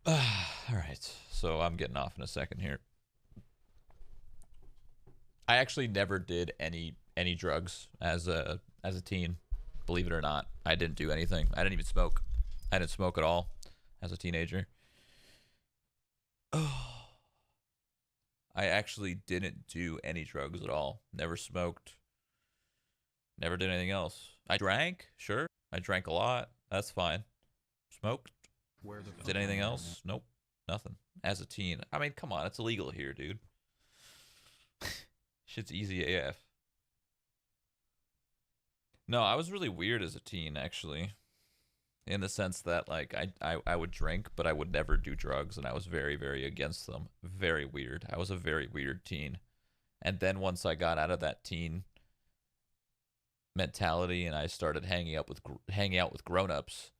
All right, so I'm getting off in a second here. I actually never did any drugs as a teen. Believe it or not, I didn't do anything. I didn't even smoke. I didn't smoke at all as a teenager. Oh, I actually didn't do any drugs at all. Never smoked. Never did anything else. I drank, sure. I drank a lot. That's fine. Smoked. Did anything else? Nope. Nothing. As a teen. I mean, come on. It's illegal here, dude. Shit's easy AF. No, I was really weird as a teen, actually, in the sense that like I would drink, but I would never do drugs, and I was very very against them. Very weird. I was a very weird teen. And then once I got out of that teen mentality and I started hanging out with grown-ups,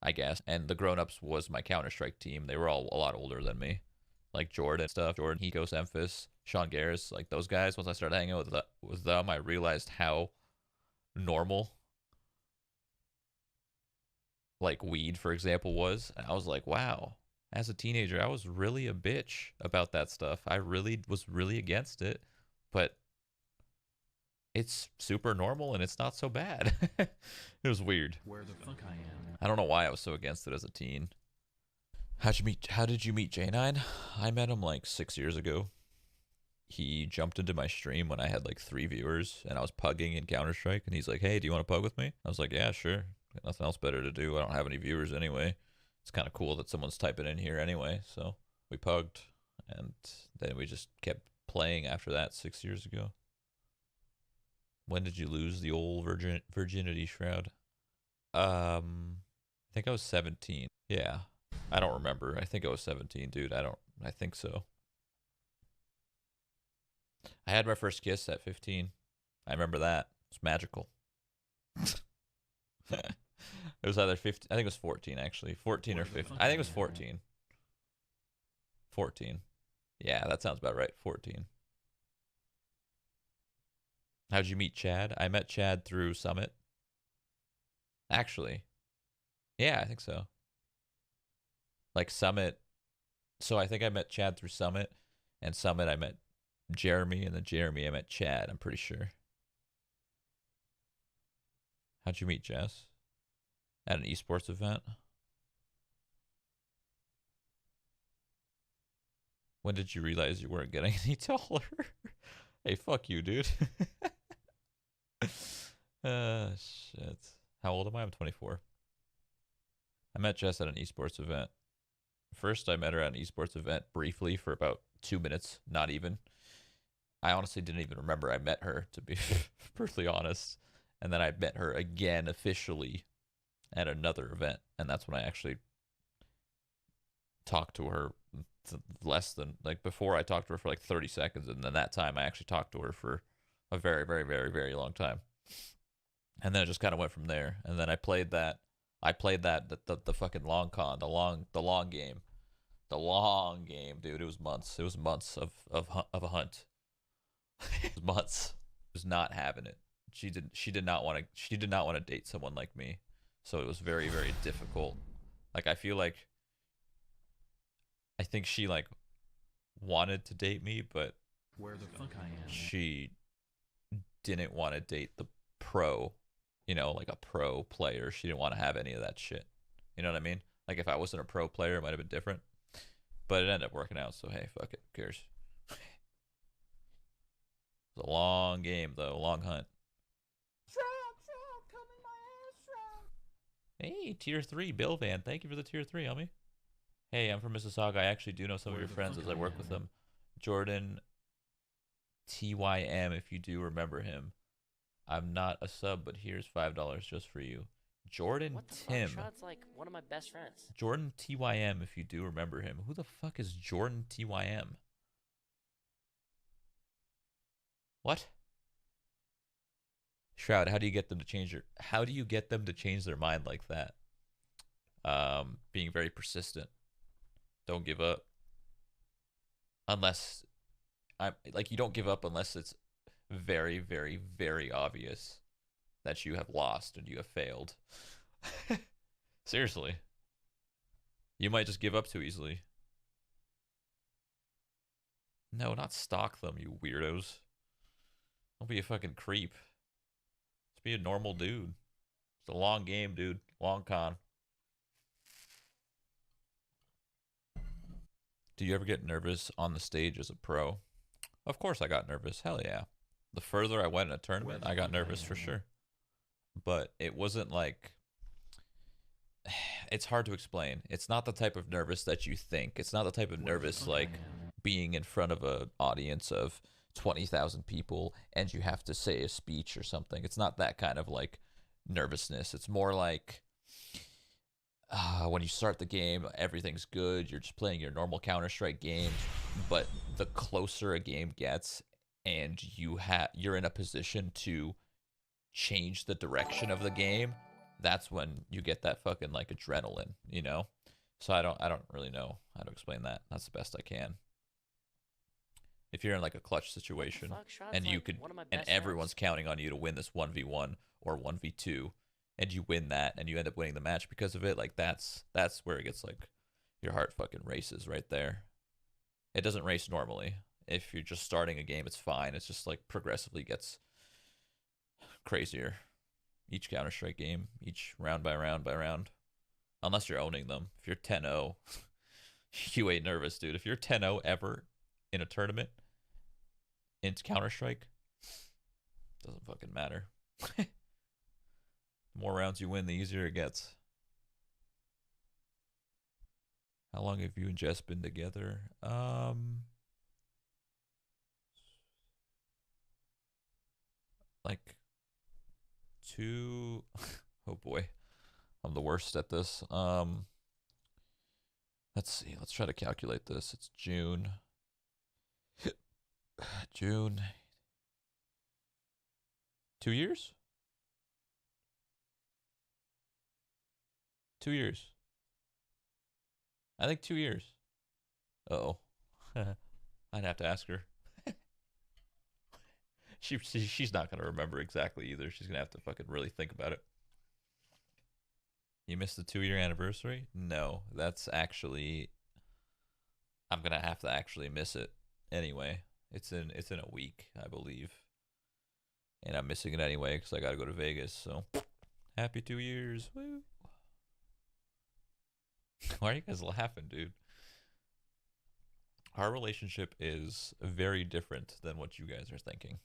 I guess, and the grown-ups was my Counter-Strike team. They were all a lot older than me, like Jordan stuff, Jordan, Hikos, Emphas, Sean Garris, like those guys. Once I started hanging out with them, I realized how normal like weed, for example, was. And I was like, wow. As a teenager, I was really a bitch about that stuff. I really was really against it, but it's super normal and it's not so bad. It was weird. Where the fuck I am. I don't know why I was so against it as a teen. How did you meet J9? I met him like 6 years ago. He jumped into my stream when I had like 3 viewers and I was pugging in Counter Strike, and he's like, "Hey, do you want to pug with me?" I was like, "Yeah, sure. Got nothing else better to do. I don't have any viewers anyway. It's kind of cool that someone's typing in here anyway." So we pugged, and then we just kept playing after that 6 years ago. When did you lose the old virginity, Shroud? I think I was 17. Yeah, I don't remember. I think I was 17, dude. I think so. I had my first kiss at 15. I remember that. It's magical. It was either 15. I think it was 14, actually. 14 or 15. I think it was 14. 14. Yeah, that sounds about right. 14. How'd you meet Chad? I met Chad through Summit. Actually. Yeah, I think so. Like Summit. So I think I met Chad through Summit. And Summit I met Jeremy. And then Jeremy I met Chad, I'm pretty sure. How'd you meet Jess? At an esports event? When did you realize you weren't getting any taller? Hey, fuck you, dude. Shit. How old am I? I'm 24. I met Jess at an esports event. First, I met her at an esports event briefly for about 2 minutes, not even. I honestly didn't even remember I met her, to be brutally honest. And then I met her again officially at another event, and that's when I actually talked to her less than, like, before I talked to her for like 30 seconds, and then that time I actually talked to her for a very, very, very, very long time. And then it just kind of went from there. And then I played that the fucking long con, the long game. The long game, dude. It was months. It was months of a hunt. It was months. Was not having it. She did not want to date someone like me. So it was very, very difficult. Like, I feel like I think she like wanted to date me, but Where the fuck I am. she didn't want to date the pro, like a pro player. She didn't want to have any of that shit. You know what I mean? Like, if I wasn't a pro player, it might have been different. But it ended up working out, so hey, fuck it. Who cares? It was a long game, though. A long hunt. Shroud, come in my ass, Shroud. Hey, tier 3, Bill Van. Thank you for the tier 3, homie. Hey, I'm from Mississauga. I actually do know some of your friends as I work with them. Jordan TYM, if you do remember him. I'm not a sub, but here's $5 just for you. Jordan What the Tim. fuck? Shroud's like one of my best friends. Jordan TYM, if you do remember him. Who the fuck is Jordan TYM? What? Shroud, how do you get them to change their mind like that? Being very persistent. Don't give up. Unless you don't give up unless it's very, very, very obvious that you have lost and you have failed. Seriously. You might just give up too easily. No, not stalk them, you weirdos. Don't be a fucking creep. Just be a normal dude. It's a long game, dude. Long con. Do you ever get nervous on the stage as a pro? Of course I got nervous. Hell yeah. The further I went in a tournament, I got nervous for sure. But it wasn't like it's hard to explain. It's not the type of nervous that you think. It's not the type of nervous like being in front of an audience of 20,000 people and you have to say a speech or something. It's not that kind of like nervousness. It's more like when you start the game, everything's good. You're just playing your normal Counter-Strike games, but the closer a game gets and you're in a position to change the direction of the game, that's when you get that fucking like adrenaline, you know? So I don't really know how to explain that. That's the best I can. If you're in like a clutch situation and you could and everyone's counting on you to win this 1v1 or 1v2 and you win that and you end up winning the match because of it, like that's where it gets like your heart fucking races right there. It doesn't race normally. If you're just starting a game, it's fine. It's just like progressively gets crazier. Each Counter-Strike game, each round by round by round. Unless you're owning them. If you're 10-0, you ain't nervous, dude. If you're 10-0 ever in a tournament, into Counter-Strike, doesn't fucking matter. The more rounds you win, the easier it gets. How long have you and Jess been together? Like two. Oh boy, I'm the worst at this. Let's see. Let's try to calculate this. It's June. June. 2 years? 2 years. I think 2 years. Uh-oh. I'd have to ask her. She's not going to remember exactly either. She's going to have to fucking really think about it. You missed the 2-year anniversary? No, that's actually I'm going to have to actually miss it anyway. It's in a week, I believe. And I'm missing it anyway cuz I got to go to Vegas. So, happy 2 years. Woo. Why are you guys laughing, dude? Our relationship is very different than what you guys are thinking.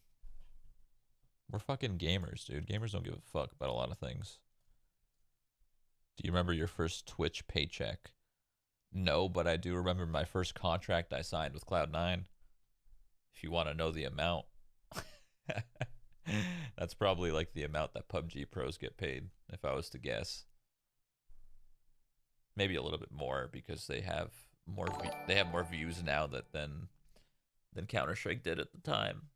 We're fucking gamers, dude. Gamers don't give a fuck about a lot of things. Do you remember your first Twitch paycheck? No, but I do remember my first contract I signed with Cloud9. If you want to know the amount. That's probably like the amount that PUBG pros get paid, if I was to guess. Maybe a little bit more because they have more views now than Counter-Strike did at the time.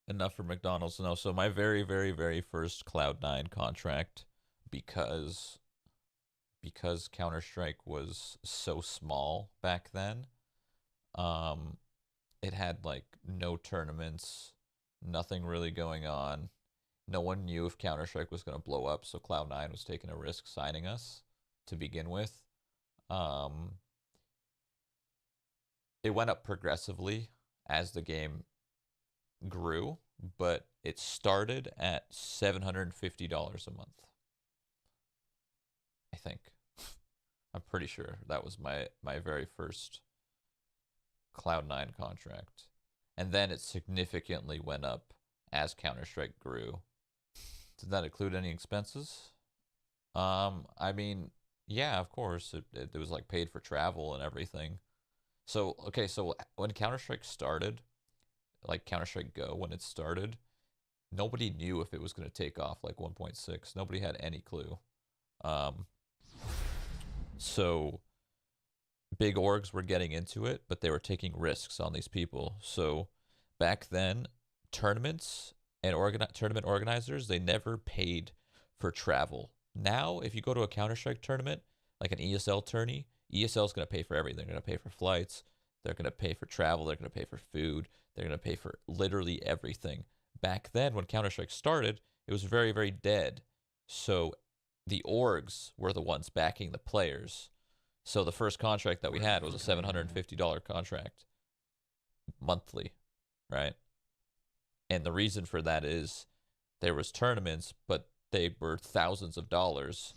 Enough for McDonald's. No, so my very, very, very first Cloud9 contract, because Counter-Strike was so small back then, it had like no tournaments, nothing really going on. No one knew if Counter-Strike was going to blow up, so Cloud9 was taking a risk signing us to begin with. It went up progressively as the game grew, but it started at $750 a month. I think. I'm pretty sure that was my very first Cloud9 contract. And then it significantly went up as Counter-Strike grew. Did that include any expenses? I mean, yeah, of course. It was like paid for travel and everything. So, okay, so when Counter-Strike started, like Counter-Strike Go, when it started, nobody knew if it was going to take off like 1.6. Nobody had any clue. So big orgs were getting into it, but they were taking risks on these people. So back then, tournaments and tournament organizers, they never paid for travel. Now, if you go to a Counter-Strike tournament, like an ESL tourney, ESL is going to pay for everything. They're going to pay for flights. They're going to pay for travel. They're going to pay for food. They're going to pay for literally everything. Back then, when Counter-Strike started, it was very, very dead. So the orgs were the ones backing the players. So the first contract that we had was a $750 contract monthly, right? And the reason for that is there was tournaments, but they were thousands of dollars,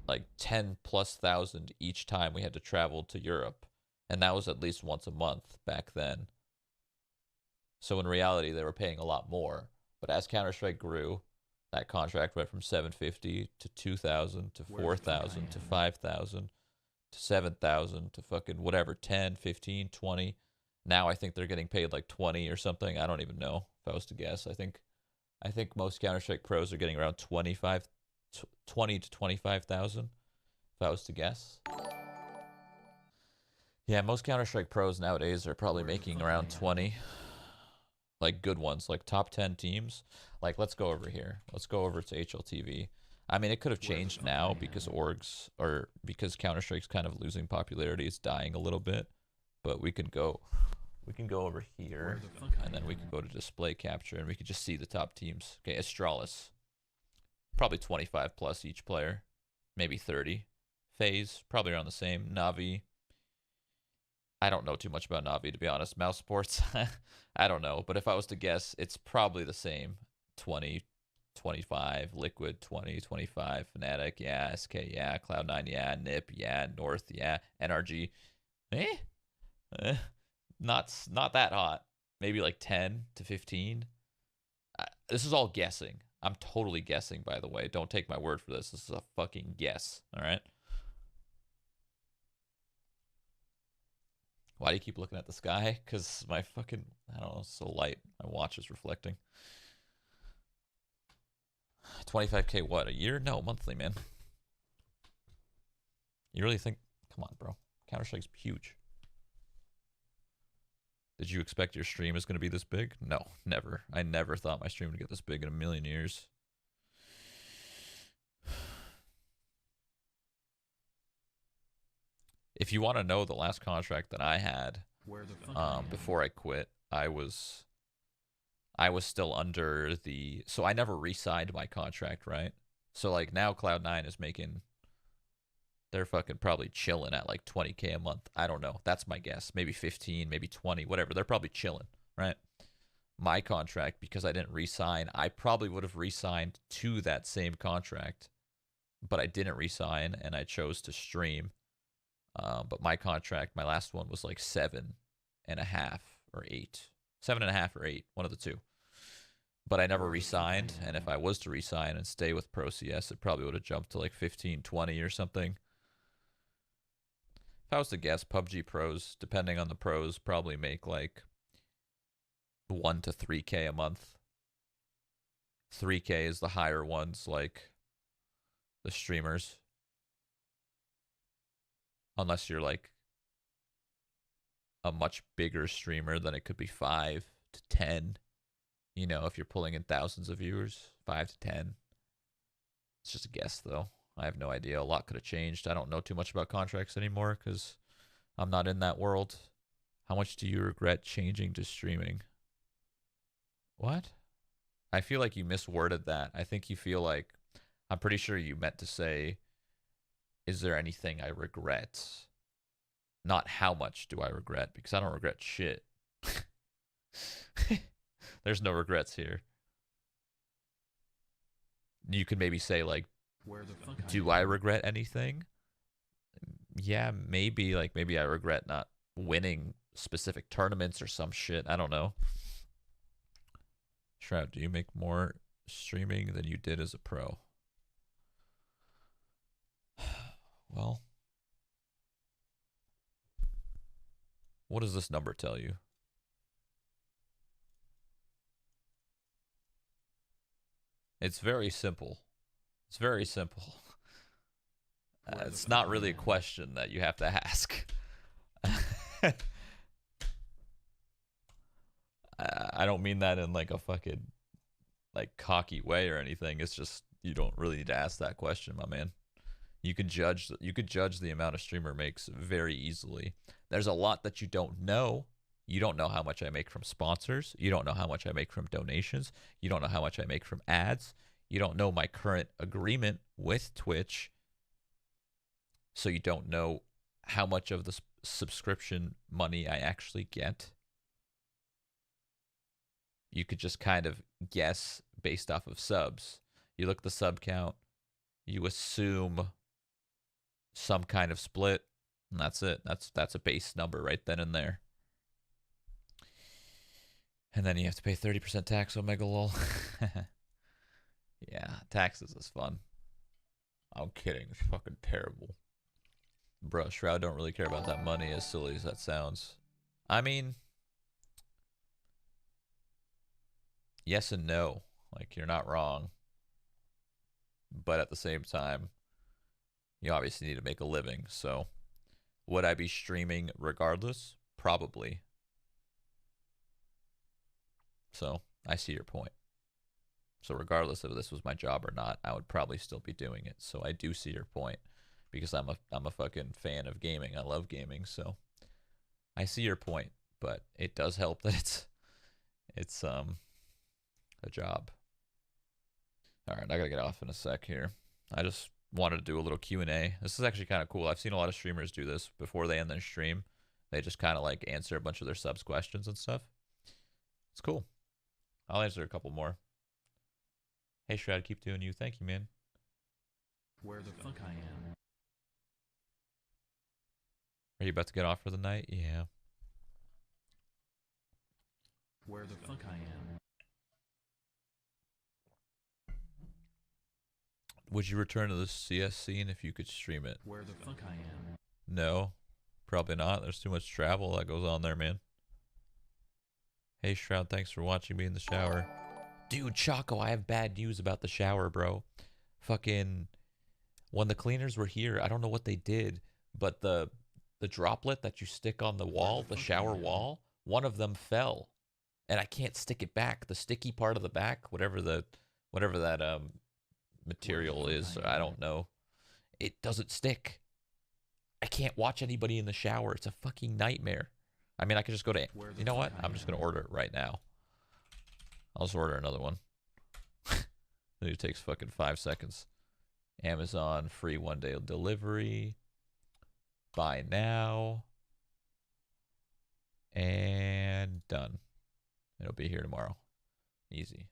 like 10 plus thousand each time we had to travel to Europe. And that was at least once a month back then. So in reality, they were paying a lot more. But as Counter-Strike grew, that contract went from 750 to 2,000 to 4,000 to 5,000 to 7,000 to fucking whatever, 10, 15, 20. Now I think they're getting paid like 20 or something. I don't even know if I was to guess. I think most Counter-Strike pros are getting around 20 to 25,000 if I was to guess. Yeah, most Counter-Strike pros nowadays are probably making around 20. Like good ones, like top 10 teams. Like, let's go over here. Let's go over to HLTV. I mean, it could have changed now because because Counter-Strike's kind of losing popularity. It's dying a little bit. But we can go over here, and then we can go to display capture, and we can just see the top teams. Okay, Astralis. Probably 25 plus each player. Maybe 30. FaZe, probably around the same. Navi. I don't know too much about Navi, to be honest. Mouse Sports, I don't know. But if I was to guess, it's probably the same. 20, 25. Liquid, 20, 25. Fnatic, yeah. SK, yeah. Cloud9, yeah. NIP, yeah. North, yeah. NRG, not that hot. Maybe like 10 to 15. This is all guessing. I'm totally guessing, by the way. Don't take my word for this. This is a fucking guess, all right? Why do you keep looking at the sky? Because my fucking, I don't know, it's so light. My watch is reflecting. 25K what? A year? No, monthly, man. You really think? Come on, bro. Counter-Strike's huge. Did you expect your stream is going to be this big? No, never. I never thought my stream would get this big in a million years. If you want to know the last contract that I had before I quit, I was still under the, so I never re-signed my contract, right? So like now Cloud9 is making, they're fucking probably chilling at like 20K a month. I don't know. That's my guess. Maybe 15, maybe 20, whatever. They're probably chilling, right? My contract, because I didn't re-sign, I probably would have re-signed to that same contract, but I didn't re-sign and I chose to stream. But my contract, my last one was like 7.5 or 8. 7.5 or 8, one of the two. But I never re-signed, and if I was to re-sign and stay with Pro CS, it probably would have jumped to like 15, 20 or something. If I was to guess, PUBG pros, depending on the pros, probably make like 1 to 3K a month. 3K is the higher ones, like the streamers. Unless you're like a much bigger streamer, then it could be 5 to 10. You know, if you're pulling in thousands of viewers, 5 to 10. It's just a guess, though. I have no idea. A lot could have changed. I don't know too much about contracts anymore because I'm not in that world. How much do you regret changing to streaming? What? I feel like you misworded that. I think you feel like, I'm pretty sure you meant to say, is there anything I regret? Not how much do I regret, because I don't regret shit. There's no regrets here. You could maybe say like, do I regret anything? Yeah, maybe. Like maybe I regret not winning specific tournaments or some shit. I don't know. Shroud, do you make more streaming than you did as a pro? Well, what does this number tell you? It's very simple. It's very simple. It's not really a question that you have to ask. I don't mean that in like a fucking like cocky way or anything. It's just you don't really need to ask that question, my man. You could judge the amount a streamer makes very easily There's a lot that you don't know. You don't know how much I make from sponsors. You don't know how much I make from donations. You don't know how much I make from ads. You don't know my current agreement with Twitch. So you don't know how much of the subscription money I actually get. You could just kind of guess based off of subs. You look at the sub count, you assume some kind of split, and that's it. That's a base number right then and there. And then you have to pay 30% tax on Megalol. Yeah, taxes is fun. I'm kidding. It's fucking terrible. Bruh, Shroud don't really care about that money, as silly as that sounds. I mean, yes and no. Like, you're not wrong. But at the same time, you obviously need to make a living. So, would I be streaming regardless? Probably. So, I see your point. So, regardless of this was my job or not, I would probably still be doing it. So, I do see your point because I'm a fucking fan of gaming. I love gaming, so I see your point, but it does help that it's a job. All right, I gotta get off in a sec here. I just wanted to do a little Q&A. This is actually kind of cool. I've seen a lot of streamers do this before they end their stream. They just kind of like answer a bunch of their subs questions and stuff. It's cool. I'll answer a couple more. Hey Shroud, keep doing you. Thank you, man. Where the fuck I am. Are you about to get off for the night? Yeah. Where the fuck I am. Would you return to the CS scene if you could stream it? Where the fuck I am. No, probably not. There's too much travel that goes on there, man. Hey Shroud, thanks for watching me in the shower. Dude, Choco, I have bad news about the shower, bro. Fucking, when the cleaners were here, I don't know what they did, but the droplet that you stick on the wall, the shower wall, one of them fell. And I can't stick it back. The sticky part of the back, whatever that material is, I don't know. It doesn't stick. I can't watch anybody in the shower. It's a fucking nightmare. I mean, I could just go to, you know what? I'm just going to order it right now. I'll just order another one. It takes fucking 5 seconds. Amazon, free 1-day delivery. Buy now. And done. It'll be here tomorrow. Easy.